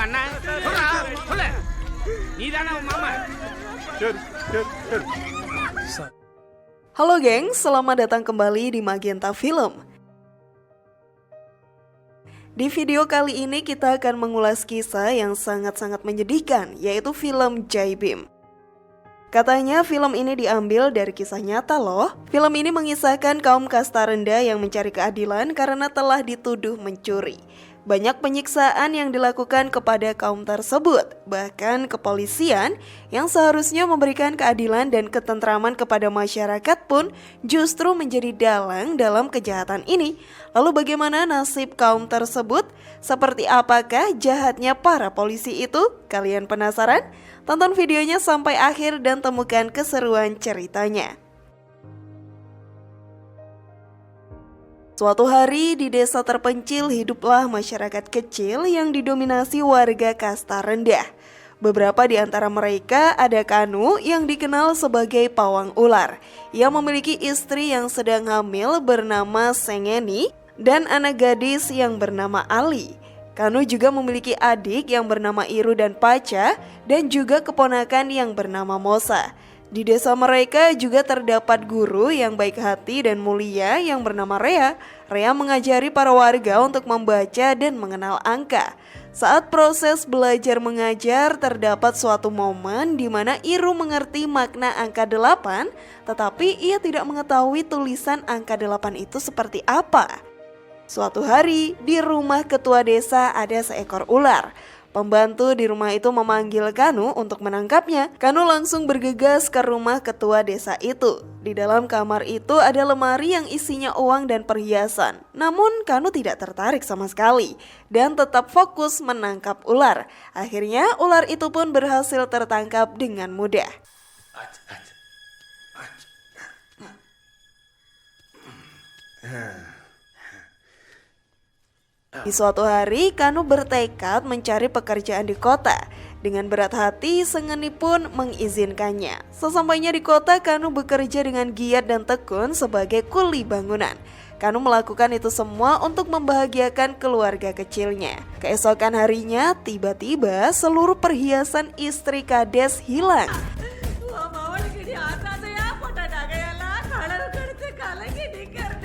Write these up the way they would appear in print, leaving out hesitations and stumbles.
உங்க அண்ணன் சொல்றா, சொல்லு. நீதானே உன் மாமா? Halo geng, selamat datang kembali di Magenta Film. Di video kali ini kita akan mengulas kisah yang sangat-sangat menyedihkan, yaitu film Jai Bhim. Katanya film ini diambil dari kisah nyata loh. Film ini mengisahkan kaum kasta rendah yang mencari keadilan karena telah dituduh mencuri. Banyak penyiksaan yang dilakukan kepada kaum tersebut. Bahkan kepolisian yang seharusnya memberikan keadilan dan ketentraman kepada masyarakat pun justru menjadi dalang dalam kejahatan ini. Lalu bagaimana nasib kaum tersebut? Seperti apakah jahatnya para polisi itu? Kalian penasaran? Tonton videonya sampai akhir dan temukan keseruan ceritanya. Suatu hari di desa terpencil hiduplah masyarakat kecil yang didominasi warga kasta rendah. Beberapa di antara mereka ada Kanu yang dikenal sebagai pawang ular. Ia memiliki istri yang sedang hamil bernama Sengeni dan anak gadis yang bernama Ali. Kanu juga memiliki adik yang bernama Iru dan Paca dan juga keponakan yang bernama Mosa. Di desa mereka juga terdapat guru yang baik hati dan mulia yang bernama Rea. Rea mengajari para warga untuk membaca dan mengenal angka. Saat proses belajar mengajar, terdapat suatu momen di mana Iru mengerti makna angka 8, tetapi ia tidak mengetahui tulisan angka 8 itu seperti apa. Suatu hari, di rumah ketua desa ada seekor ular. Pembantu di rumah itu memanggil Kanu untuk menangkapnya. Kanu langsung bergegas ke rumah ketua desa itu. Di dalam kamar itu ada lemari yang isinya uang dan perhiasan. Namun Kanu tidak tertarik sama sekali dan tetap fokus menangkap ular. Akhirnya ular itu pun berhasil tertangkap dengan mudah. Di suatu hari, Kanu bertekad mencari pekerjaan di kota. Dengan berat hati, Sengeni pun mengizinkannya. Sesampainya di kota, Kanu bekerja dengan giat dan tekun sebagai kuli bangunan. Kanu melakukan itu semua untuk membahagiakan keluarga kecilnya. Keesokan harinya, tiba-tiba seluruh perhiasan istri Kades hilang.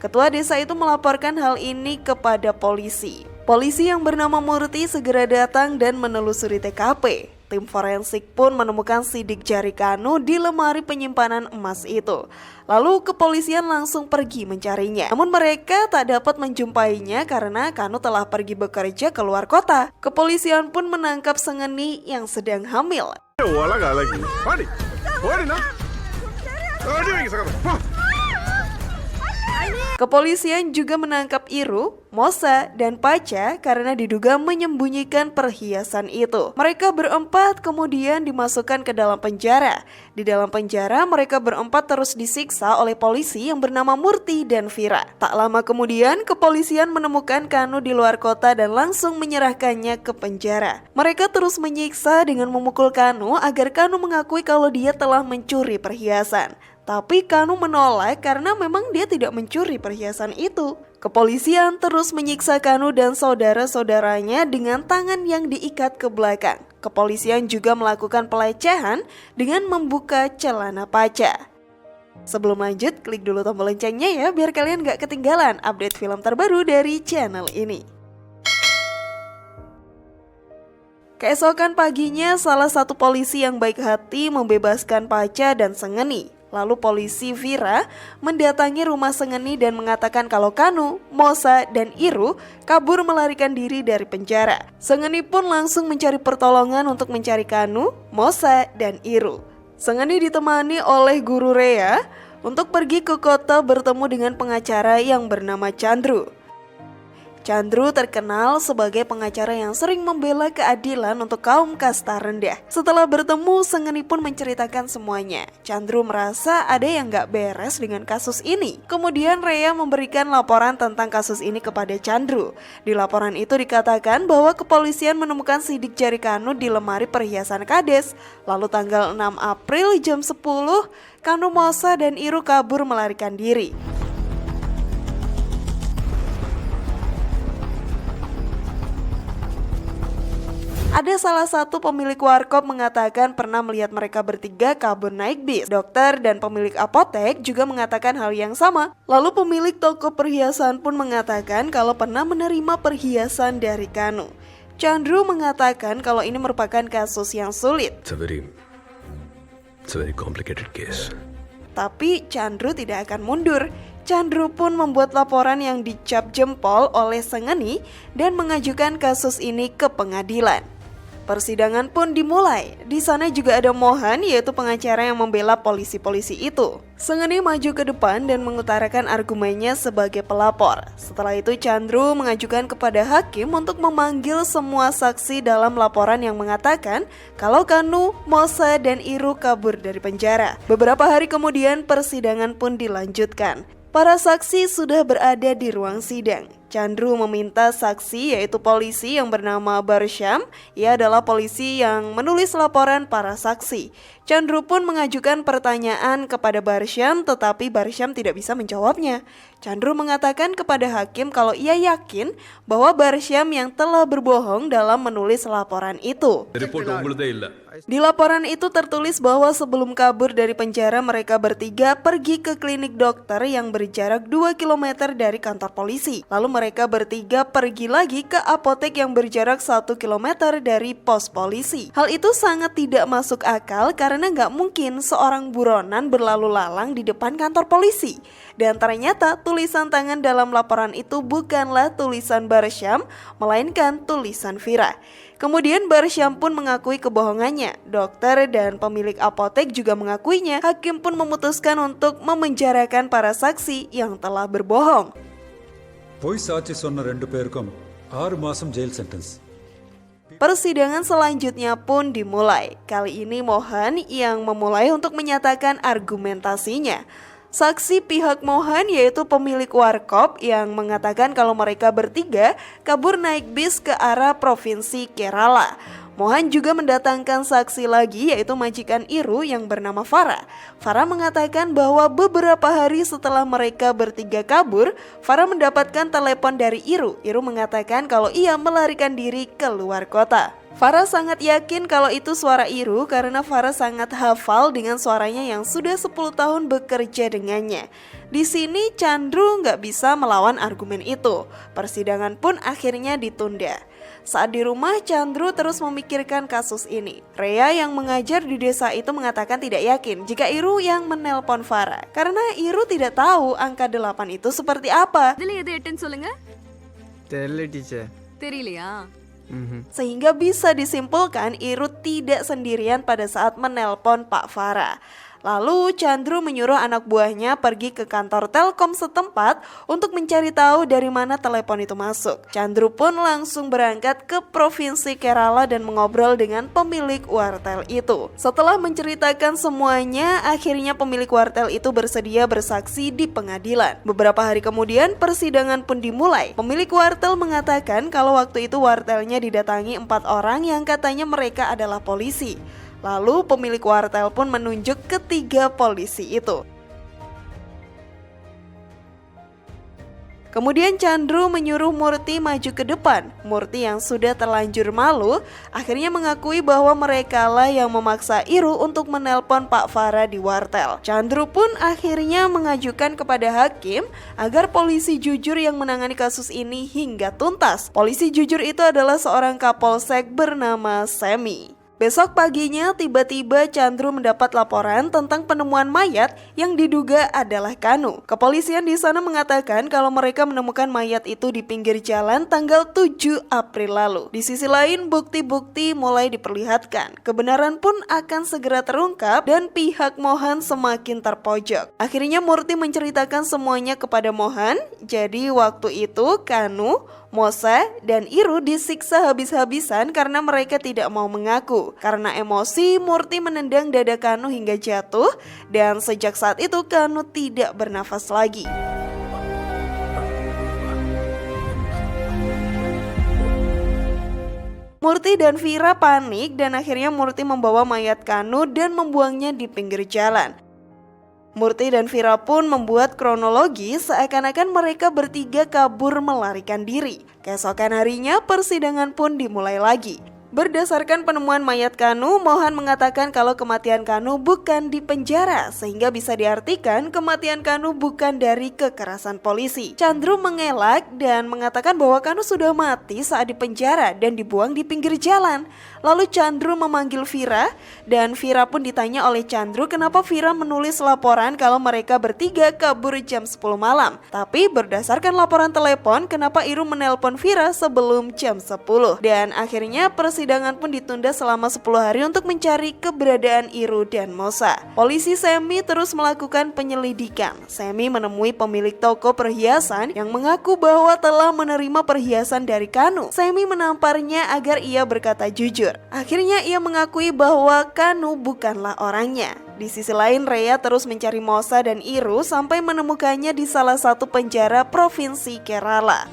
Ketua desa itu melaporkan hal ini kepada polisi. Polisi yang bernama Murti segera datang dan menelusuri TKP. Tim forensik pun menemukan sidik jari Kanu di lemari penyimpanan emas itu. Lalu kepolisian langsung pergi mencarinya. Namun mereka tak dapat menjumpainya karena Kanu telah pergi bekerja ke luar kota. Kepolisian pun menangkap Sengeni yang sedang hamil. Kepolisian juga menangkap Iru, Mosa, dan Paca karena diduga menyembunyikan perhiasan itu. Mereka berempat kemudian dimasukkan ke dalam penjara. Di dalam penjara mereka berempat terus disiksa oleh polisi yang bernama Murti dan Vira. Tak lama kemudian kepolisian menemukan Kanu di luar kota dan langsung menyerahkannya ke penjara. Mereka terus menyiksa dengan memukul Kanu agar Kanu mengakui kalau dia telah mencuri perhiasan. Tapi Kanu menolak karena memang dia tidak mencuri perhiasan itu. Kepolisian terus menyiksa Kanu dan saudara-saudaranya dengan tangan yang diikat ke belakang. Kepolisian juga melakukan pelecehan dengan membuka celana Paca. Sebelum lanjut, klik dulu tombol loncengnya ya biar kalian gak ketinggalan update film terbaru dari channel ini. Keesokan paginya, salah satu polisi yang baik hati membebaskan Paca dan Sengeni. Lalu polisi Vira mendatangi rumah Sengeni dan mengatakan kalau Kanu, Mosa, dan Iru kabur melarikan diri dari penjara. Sengeni pun langsung mencari pertolongan untuk mencari Kanu, Mosa, dan Iru. Sengeni ditemani oleh guru Rea untuk pergi ke kota bertemu dengan pengacara yang bernama Chandru. Chandru terkenal sebagai pengacara yang sering membela keadilan untuk kaum kasta rendah. Setelah bertemu, Sengeni pun menceritakan semuanya. Chandru merasa ada yang gak beres dengan kasus ini. Kemudian Rea memberikan laporan tentang kasus ini kepada Chandru. Di laporan itu dikatakan bahwa kepolisian menemukan sidik jari Kanu di lemari perhiasan Kades. Lalu tanggal 6 April jam 10, Kanu, Mosa, dan Iru kabur melarikan diri. Ada salah satu pemilik warkop mengatakan pernah melihat mereka bertiga kabur naik bis. Dokter dan pemilik apotek juga mengatakan hal yang sama. Lalu pemilik toko perhiasan pun mengatakan kalau pernah menerima perhiasan dari Kanu. Chandru mengatakan kalau ini merupakan kasus yang sulit. It's a very complicated case. Tapi Chandru tidak akan mundur. Chandru pun membuat laporan yang dicap jempol oleh Sengeni dan mengajukan kasus ini ke pengadilan. Persidangan pun dimulai. Di sana juga ada Mohan, yaitu pengacara yang membela polisi-polisi itu. Sengeni maju ke depan dan mengutarakan argumennya sebagai pelapor. Setelah itu Chandru mengajukan kepada hakim untuk memanggil semua saksi dalam laporan yang mengatakan kalau Kanu, Mosa, dan Iru kabur dari penjara. Beberapa hari kemudian persidangan pun dilanjutkan. Para saksi sudah berada di ruang sidang. Chandru meminta saksi yaitu polisi yang bernama Barsham. Ia adalah polisi yang menulis laporan para saksi. Chandru pun mengajukan pertanyaan kepada Barsham tetapi Barsham tidak bisa menjawabnya. Chandru mengatakan kepada hakim kalau ia yakin bahwa Barsham yang telah berbohong dalam menulis laporan itu. Di laporan itu tertulis bahwa sebelum kabur dari penjara mereka bertiga pergi ke klinik dokter yang berjarak 2 km dari kantor polisi. Lalu mereka bertiga pergi lagi ke apotek yang berjarak 1 km dari pos polisi. Hal itu sangat tidak masuk akal karena nggak mungkin seorang buronan berlalu lalang di depan kantor polisi. Dan ternyata tulisan tangan dalam laporan itu bukanlah tulisan Barsham, melainkan tulisan Vira. Kemudian Barsham pun mengakui kebohongannya. Dokter dan pemilik apotek juga mengakuinya. Hakim pun memutuskan untuk memenjarakan para saksi yang telah berbohong. போய் சாட்சி சொன்ன 2 பேருக்கும் 6 மாசம் jail sentence. Persidangan selanjutnya pun dimulai. Kali ini Mohan yang memulai untuk menyatakan argumentasinya. Saksi pihak Mohan yaitu pemilik warkop yang mengatakan kalau mereka bertiga kabur naik bis ke arah provinsi Kerala. Mohan juga mendatangkan saksi lagi yaitu majikan Iru yang bernama Farah. Farah mengatakan bahwa beberapa hari setelah mereka bertiga kabur, Farah mendapatkan telepon dari Iru. Iru mengatakan kalau ia melarikan diri ke luar kota. Farah sangat yakin kalau itu suara Iru karena Farah sangat hafal dengan suaranya yang sudah 10 tahun bekerja dengannya. Di sini Chandru nggak bisa melawan argumen itu. Persidangan pun akhirnya ditunda. Saat di rumah, Chandru terus memikirkan kasus ini. Rea yang mengajar di desa itu mengatakan tidak yakin jika Iru yang menelpon Farah karena Iru tidak tahu angka 8 itu seperti apa. இதுல எது 8ன்னு சொல்லுங்க. தெரியல டீச்சர். தெரியலையா? Sehingga bisa disimpulkan Iru tidak sendirian pada saat menelpon Pak Farah. Lalu Chandru menyuruh anak buahnya pergi ke kantor Telkom setempat untuk mencari tahu dari mana telepon itu masuk. Chandru pun langsung berangkat ke provinsi Kerala dan mengobrol dengan pemilik wartel itu. Setelah menceritakan semuanya, akhirnya pemilik wartel itu bersedia bersaksi di pengadilan. Beberapa hari kemudian persidangan pun dimulai. Pemilik wartel mengatakan kalau waktu itu wartelnya didatangi 4 orang yang katanya mereka adalah polisi. Lalu pemilik wartel pun menunjuk ketiga polisi itu. Kemudian Chandru menyuruh Murti maju ke depan. Murti yang sudah terlanjur malu akhirnya mengakui bahwa merekalah yang memaksa Iru untuk menelpon Pak Farah di wartel. Chandru pun akhirnya mengajukan kepada hakim agar polisi jujur yang menangani kasus ini hingga tuntas. Polisi jujur itu adalah seorang kapolsek bernama Semi. Besok paginya tiba-tiba Chandru mendapat laporan tentang penemuan mayat yang diduga adalah Kanu. Kepolisian di sana mengatakan kalau mereka menemukan mayat itu di pinggir jalan tanggal 7 April lalu. Di sisi lain bukti-bukti mulai diperlihatkan. Kebenaran pun akan segera terungkap dan pihak Mohan semakin terpojok. Akhirnya Murti menceritakan semuanya kepada Mohan. Jadi waktu itu Kanu, Mosa, dan Iru disiksa habis-habisan karena mereka tidak mau mengaku. Karena emosi, Murti menendang dada Kanu hingga jatuh dan sejak saat itu Kanu tidak bernafas lagi. Murti dan Vira panik dan akhirnya Murti membawa mayat Kanu dan membuangnya di pinggir jalan. Murti dan Vira pun membuat kronologi seakan-akan mereka bertiga kabur melarikan diri. Keesokan harinya persidangan pun dimulai lagi. Berdasarkan penemuan mayat Kanu, Mohan mengatakan kalau kematian Kanu bukan di penjara, sehingga bisa diartikan kematian Kanu bukan dari kekerasan polisi. Chandru mengelak dan mengatakan bahwa Kanu sudah mati saat di penjara dan dibuang di pinggir jalan. Lalu Chandru memanggil Vira dan Vira pun ditanya oleh Chandru kenapa Vira menulis laporan kalau mereka bertiga kabur jam 10 malam. Tapi berdasarkan laporan telepon, kenapa Iru menelpon Vira sebelum jam 10. Dan akhirnya persidangan pun ditunda selama 10 hari untuk mencari keberadaan Iru dan Mosa. Polisi Semi terus melakukan penyelidikan. Semi menemui pemilik toko perhiasan yang mengaku bahwa telah menerima perhiasan dari Kanu. Semi menamparnya agar ia berkata jujur. Akhirnya ia mengakui bahwa Kanu bukanlah orangnya. Di sisi lain, Rea terus mencari Mosa dan Iru sampai menemukannya di salah satu penjara provinsi Kerala.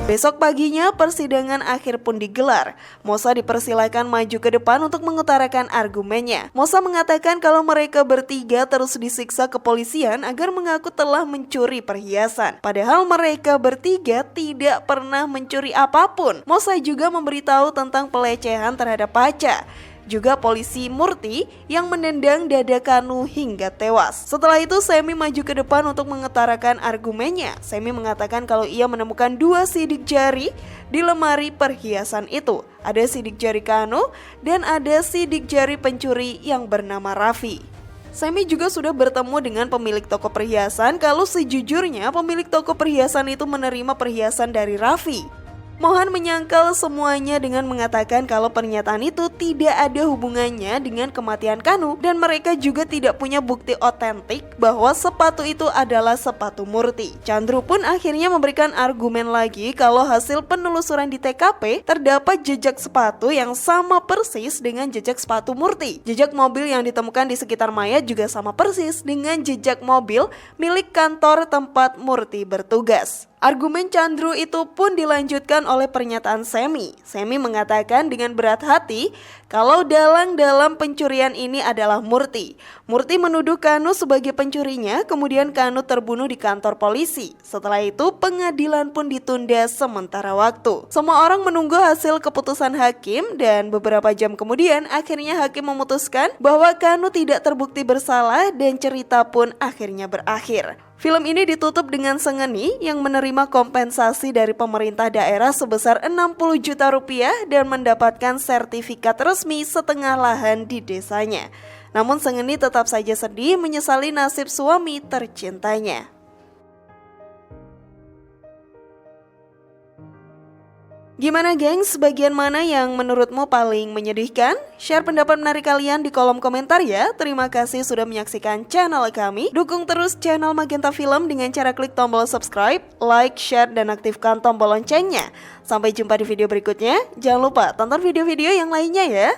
Besok paginya persidangan akhir pun digelar. Mosa dipersilakan maju ke depan untuk mengutarakan argumennya. Mosa mengatakan kalau mereka bertiga terus disiksa kepolisian agar mengaku telah mencuri perhiasan. Padahal mereka bertiga tidak pernah mencuri apapun. Mosa juga memberitahu tentang pelecehan terhadap Paca, juga polisi Murti yang menendang dada Kanu hingga tewas. Setelah itu Semi maju ke depan untuk mengutarakan argumennya. Semi mengatakan kalau ia menemukan 2 sidik jari di lemari perhiasan itu. Ada sidik jari Kanu dan ada sidik jari pencuri yang bernama Raffi. Semi juga sudah bertemu dengan pemilik toko perhiasan kalau sejujurnya pemilik toko perhiasan itu menerima perhiasan dari Raffi. Mohan menyangkal semuanya dengan mengatakan kalau pernyataan itu tidak ada hubungannya dengan kematian Kanu dan mereka juga tidak punya bukti otentik bahwa sepatu itu adalah sepatu Murti. Chandru pun akhirnya memberikan argumen lagi kalau hasil penelusuran di TKP terdapat jejak sepatu yang sama persis dengan jejak sepatu Murti. Jejak mobil yang ditemukan di sekitar mayat juga sama persis dengan jejak mobil milik kantor tempat Murti bertugas. Argumen Chandru itu pun dilanjutkan oleh pernyataan Semi. Semi mengatakan dengan berat hati kalau dalang pencurian ini adalah Murti. Murti menuduh Kanu sebagai pencurinya, kemudian Kanu terbunuh di kantor polisi. Setelah itu pengadilan pun ditunda sementara waktu. Semua orang menunggu hasil keputusan hakim dan beberapa jam kemudian akhirnya hakim memutuskan bahwa Kanu tidak terbukti bersalah dan cerita pun akhirnya berakhir. Film ini ditutup dengan Sengeni yang menerima kompensasi dari pemerintah daerah sebesar 60 juta rupiah dan mendapatkan sertifikat resmi setengah lahan di desanya. Namun Sengeni tetap saja sedih menyesali nasib suami tercintanya. Gimana gengs, bagian mana yang menurutmu paling menyedihkan? Share pendapat menarik kalian di kolom komentar ya. Terima kasih sudah menyaksikan channel kami. Dukung terus channel Magenta Film dengan cara klik tombol subscribe, like, share, dan aktifkan tombol loncengnya. Sampai jumpa di video berikutnya. Jangan lupa tonton video-video yang lainnya ya.